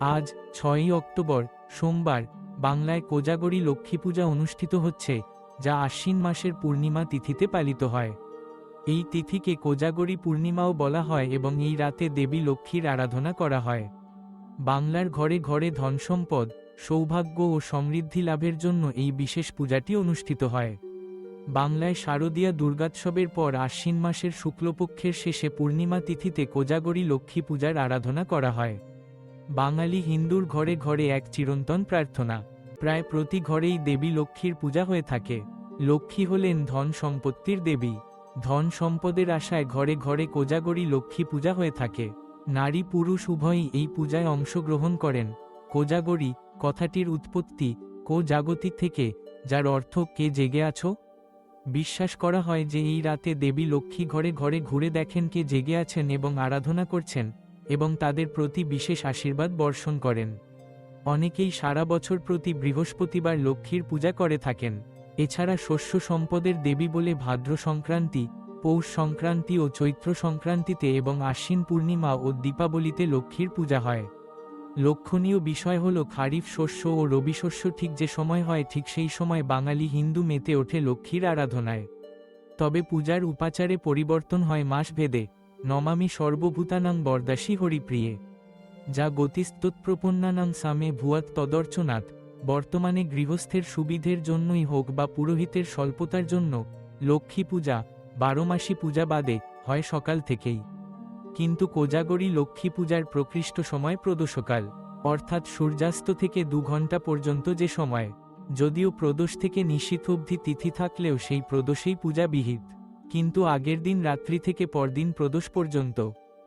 আজ ৬ই অক্টোবর সোমবার বাংলায় কোজাগরী লক্ষ্মী পূজা অনুষ্ঠিত হচ্ছে, যা আশ্বিন মাসের পূর্ণিমা তিথিতে পালিত হয়। এই তিথিকে কোজাগরী পূর্ণিমাও বলা হয় এবং এই রাতে দেবী লক্ষ্মীর আরাধনা করা হয়। বাংলার ঘরে ঘরে ধনসম্পদ, সৌভাগ্য ও সমৃদ্ধি লাভের জন্য এই বিশেষ পূজাটি অনুষ্ঠিত হয়। বাংলায় শারদীয়া দুর্গোৎসবের পর আশ্বিন মাসের শুক্লপক্ষের শেষে পূর্ণিমা তিথিতে কোজাগরী লক্ষ্মী পূজার আরাধনা করা হয়। বাঙালি হিন্দুর ঘরে ঘরে এক চিরন্তন প্রার্থনা। প্রায় প্রতি ঘরেই দেবী লক্ষ্মীর পূজা হয়ে থাকে। লক্ষ্মী হলেন ধন সম্পত্তির দেবী। ধন সম্পদের আশায় ঘরে ঘরে কোজাগরী লক্ষ্মী পূজা হয়ে থাকে। নারী পুরুষ উভয়ই এই পূজায় অংশগ্রহণ করেন। কোজাগরী কথাটির উৎপত্তি কো জাগতি থেকে, যার অর্থ কে জেগে আছো। বিশ্বাস করা হয় যে এই রাতে দেবী লক্ষ্মী ঘরে ঘরে ঘুরে দেখেন কে জেগে আছেন এবং আরাধনা করছেন, এবং তাদের প্রতি বিশেষ আশীর্বাদ বর্ষণ করেন। অনেকেই সারা বছর প্রতি বৃহস্পতিবার লক্ষ্মীর পূজা করে থাকেন। এছাড়া শস্য সম্পদের দেবী বলে ভাদ্র সংক্রান্তি, পৌষ সংক্রান্তি ও চৈত্র সংক্রান্তিতে এবং আশ্বিন পূর্ণিমা ও দীপাবলিতে লক্ষ্মীর পূজা হয়। লক্ষণীয় বিষয় হল খারিফ শস্য ও রবি শস্য ঠিক যে সময় হয় ঠিক সেই সময় বাঙালি হিন্দু মেতে ওঠে লক্ষ্মীর আরাধনায়। তবে পূজার উপাচারে পরিবর্তন হয় মাস ভেদে। নমামি সর্বভূতানাং বরদাসী হরিপ্রিয়ে, যা গতিস্তৎপ্রপন্নানাং সামে ভুয়াত তদর্চনাৎ। বর্তমানে গৃহস্থের সুবিধের জন্যই হোক বা পুরোহিতের স্বল্পতার জন্য লক্ষ্মী পূজা 12 মাসি পূজা বাদে হয় সকাল থেকেই। কিন্তু কোজাগরী লক্ষ্মী পূজার প্রকৃষ্ট সময় প্রদোষকাল, অর্থাৎ সূর্যাস্ত থেকে 2 ঘণ্টা পর্যন্ত যে সময়। যদিও প্রদোষ থেকে নিশীথ অবধি তিথি থাকলেও সেই প্রদোষেই পূজা বিহিত। কিন্তু আগের দিন রাত্রি থেকে পরদিন প্রদোষ পর্যন্ত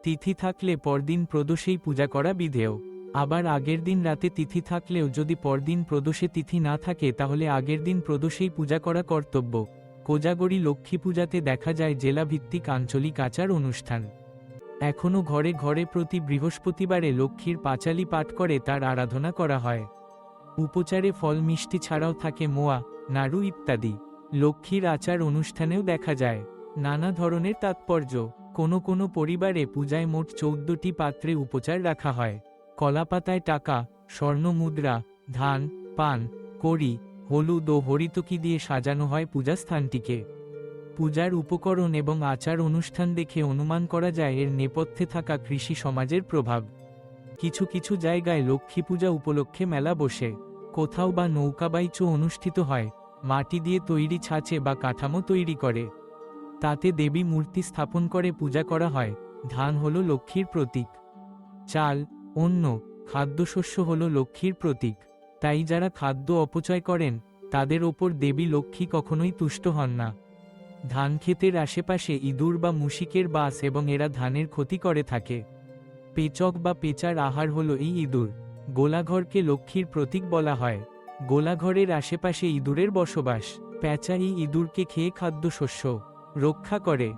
তিথি থাকলে পরদিন প্রদোষেই পূজা করা বিধেয়। আবার আগের দিন রাতে তিথি থাকলেও যদি পরদিন প্রদোষে তিথি না থাকে তাহলে আগের দিন প্রদোষেই পূজা করা কর্তব্য। কোজাগরী লক্ষ্মী পূজাতে দেখা যায় জেলাভিত্তিক আঞ্চলিক আচার অনুষ্ঠান। এখনও ঘরে ঘরে প্রতি বৃহস্পতিবারে লক্ষ্মীর পাঁচালি পাঠ করে তার আরাধনা করা হয়। উপচারে ফল মিষ্টি ছাড়াও থাকে মোয়া, নাড়ু ইত্যাদি। লক্ষ্মীর আচার অনুষ্ঠানেও দেখা যায় নানা ধরনের তাৎপর্য। কোনো কোনো পরিবারে পূজায় মোট 14টি পাত্রে উপচার রাখা হয়। কলাপাতায় টাকা, স্বর্ণ মুদ্রা, ধান, পান, কড়ি, হলুদ ও হরিতকি দিয়ে সাজানো হয় পূজাস্থানটিকে। পূজার উপকরণ এবং আচার অনুষ্ঠান দেখে অনুমান করা যায় এর নেপথ্যে থাকা কৃষি সমাজের প্রভাব। কিছু কিছু জায়গায় লক্ষ্মী পূজা উপলক্ষে মেলা বসে। কোথাও বা নৌকাবাইচও অনুষ্ঠিত হয়। মাটি দিয়ে তৈরি ছাঁচে বা কাঠামো তৈরি করে তাতে দেবী মূর্তি স্থাপন করে পূজা করা হয়। ধান হলো লক্ষ্মীর প্রতীক। চাল, অন্ন, খাদ্যশস্য হলো লক্ষ্মীর প্রতীক। তাই যারা খাদ্য অপচয় করেন তাদের ওপর দেবী লক্ষ্মী কখনোই তুষ্ট হন না। ধান ক্ষেতের আশেপাশে ইঁদুর বা মুশিকের বাস এবং এরা ধানের ক্ষতি করে থাকে। পেচক বা পেঁচার আহার হলো এই ইঁদুর। গোলাঘরকে লক্ষ্মীর প্রতীক বলা হয়। গোলাঘরের আশেপাশে ইঁদুরের বসবাস। পেঁচা এই ইঁদুরকে খেয়ে খাদ্যশস্য রক্ষা করে।